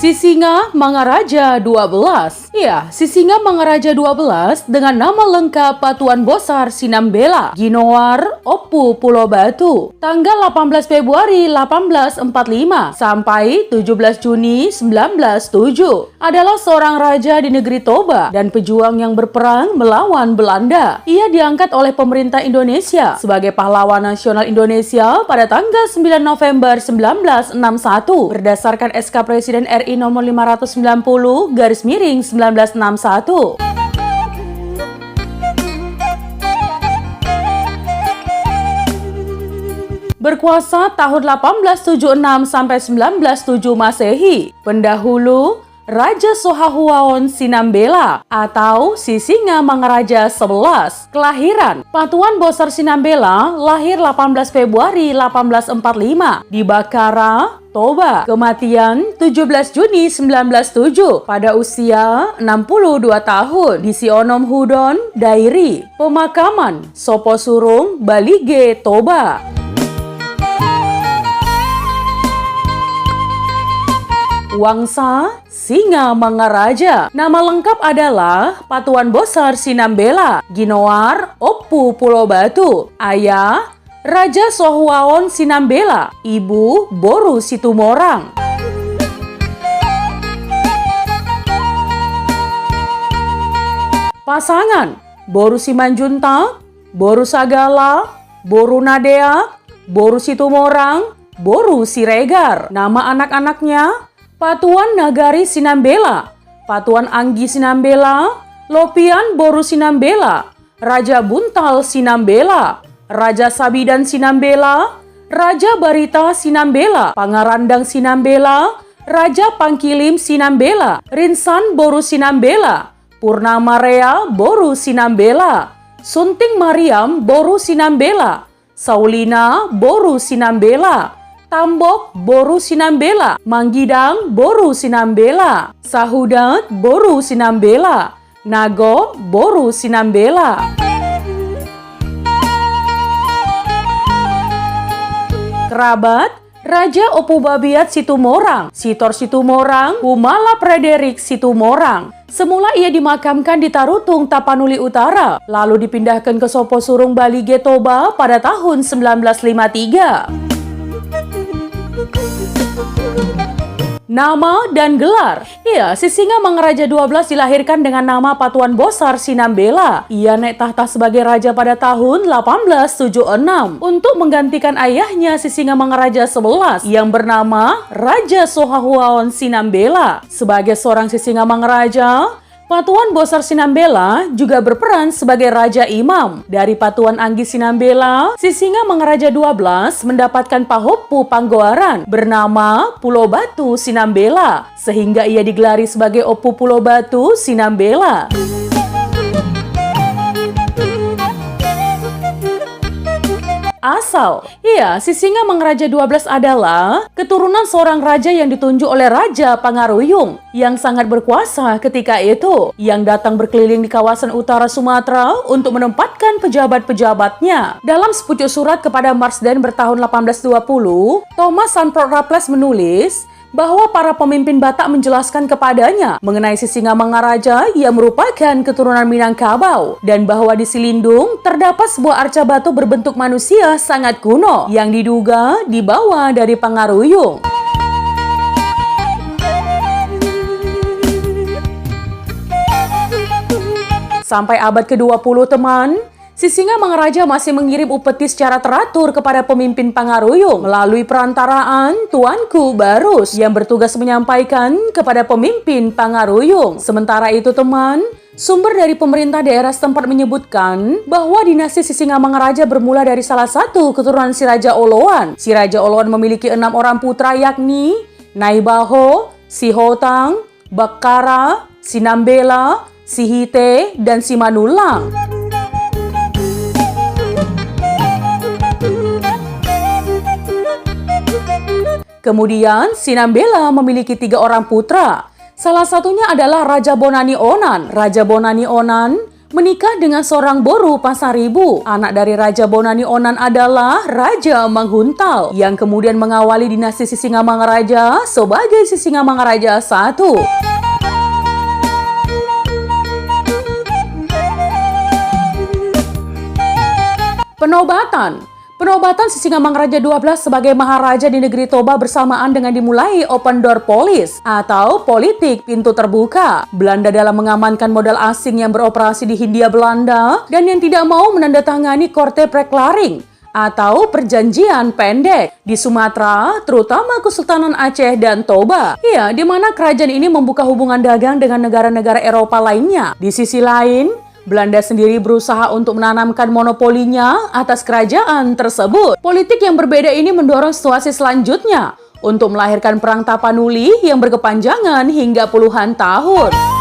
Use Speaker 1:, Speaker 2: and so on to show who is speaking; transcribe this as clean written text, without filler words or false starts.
Speaker 1: Sisinga Mangaraja 12. Ya, Sisinga Mangaraja 12 dengan nama lengkap Patuan Bosar Sinambela, Ginoar, Opu Pulau Batu. Tanggal 18 Februari 1845 sampai 17 Juni 1907 adalah seorang raja di negeri Toba dan pejuang yang berperang melawan Belanda. Ia diangkat oleh pemerintah Indonesia sebagai pahlawan nasional Indonesia pada tanggal 9 November 1961 berdasarkan SK Presiden RI nomor 590/1961. Berkuasa tahun 1876 sampai 1907 Masehi. Pendahulu Raja Sohahuaon Sinambela atau Sisinga Mangaraja 11. Kelahiran Patuan Bosar Sinambela lahir 18 Februari 1845 di Bakara, Toba. Kematian 17 Juni 1907 pada usia 62 tahun di Sionom Hudon, Dairi. Pemakaman Sopo Surung, Balige, Toba. Wangsa Singa Mangaraja. Nama lengkap adalah Patuan Bosar Sinambela, Ginoar, Opu Pulau Batu. Ayah Raja Sohahuaon Sinambela, Ibu Boru Situmorang. Pasangan Boru Simanjuntak, Boru Sagala, Boru Nadea, Boru Situmorang, Boru Siregar. Nama anak-anaknya Patuan Nagari Sinambela, Patuan Anggi Sinambela, Lopian Boru Sinambela, Raja Buntal Sinambela, Raja Sabidan Sinambela, Raja Barita Sinambela, Pangarandang Sinambela, Raja Pangkilim Sinambela, Rinsan Boru Sinambela, Purnama Rea Boru Sinambela, Sunting Mariam Boru Sinambela, Saulina Boru Sinambela, Tambok Boru Sinambela, Manggidang Boru Sinambela, Sahudat Boru Sinambela, Nago Boru Sinambela. Kerabat Raja Opu Babiat Situmorang, Sitor Situmorang, Humala Frederik Situmorang. Semula ia dimakamkan di Tarutung, Tapanuli Utara, lalu dipindahkan ke Sopo Surung, Balige, Toba pada tahun 1953. Nama dan gelar. Ya, Sisinga Mangaraja 12 dilahirkan dengan nama Patuan Bosar Sinambela. Ia naik tahta sebagai raja pada tahun 1876 untuk menggantikan ayahnya Sisinga Mangaraja 11 yang bernama Raja Sohahuaon Sinambela. Sebagai seorang Sisinga Mangaraja, Patuan Bosar Sinambela juga berperan sebagai Raja Imam. Dari Patuan Anggi Sinambela, Sisinga Mangaraja 12 mendapatkan pahopu panggoaran bernama Pulau Batu Sinambela, sehingga ia digelari sebagai Opu Pulau Batu Sinambela. Asal. Ya, Sisinga Mangaraja 12 adalah keturunan seorang raja yang ditunjuk oleh Raja Pangaruyung yang sangat berkuasa ketika itu, yang datang berkeliling di kawasan utara Sumatera untuk menempatkan pejabat-pejabatnya. Dalam sepucuk surat kepada Marsden bertahun 1820, Thomas Sanford Raffles menulis bahwa para pemimpin Batak menjelaskan kepadanya mengenai Sisinga Mangaraja yang merupakan keturunan Minangkabau, dan bahwa di Silindung terdapat sebuah arca batu berbentuk manusia sangat kuno yang diduga dibawa dari Pangaruyung. Sampai abad ke-20 teman, Sisinga Mangaraja masih mengirim upeti secara teratur kepada pemimpin Pangaruyung melalui perantaraan Tuanku Barus yang bertugas menyampaikan kepada pemimpin Pangaruyung. Sementara itu teman, sumber dari pemerintah daerah setempat menyebutkan bahwa dinasti Sisinga Mangaraja bermula dari salah satu keturunan si Raja Oloan. Si Raja Oloan memiliki 6 orang putra, yakni Naibaho, Sihotang, Bakara, Sinambela, Sihite, dan Simanulang. Kemudian Sinambela memiliki 3 orang putra. Salah satunya adalah Raja Bonani Onan. Raja Bonani Onan menikah dengan seorang Boru Pasaribu. Anak dari Raja Bonani Onan adalah Raja Manghuntal, yang kemudian mengawali dinasti Sisingamangaraja sebagai Sisingamangaraja I. Penobatan Sisingamangaraja 12 sebagai Maharaja di negeri Toba bersamaan dengan dimulai Open Door Policy atau politik pintu terbuka. Belanda dalam mengamankan modal asing yang beroperasi di Hindia Belanda dan yang tidak mau menandatangani Korte Preklaring atau perjanjian pendek di Sumatera, terutama Kesultanan Aceh dan Toba. Ya, di mana kerajaan ini membuka hubungan dagang dengan negara-negara Eropa lainnya. Di sisi lain, Belanda sendiri berusaha untuk menanamkan monopolinya atas kerajaan tersebut. Politik yang berbeda ini mendorong situasi selanjutnya untuk melahirkan Perang Tapanuli yang berkepanjangan hingga puluhan tahun.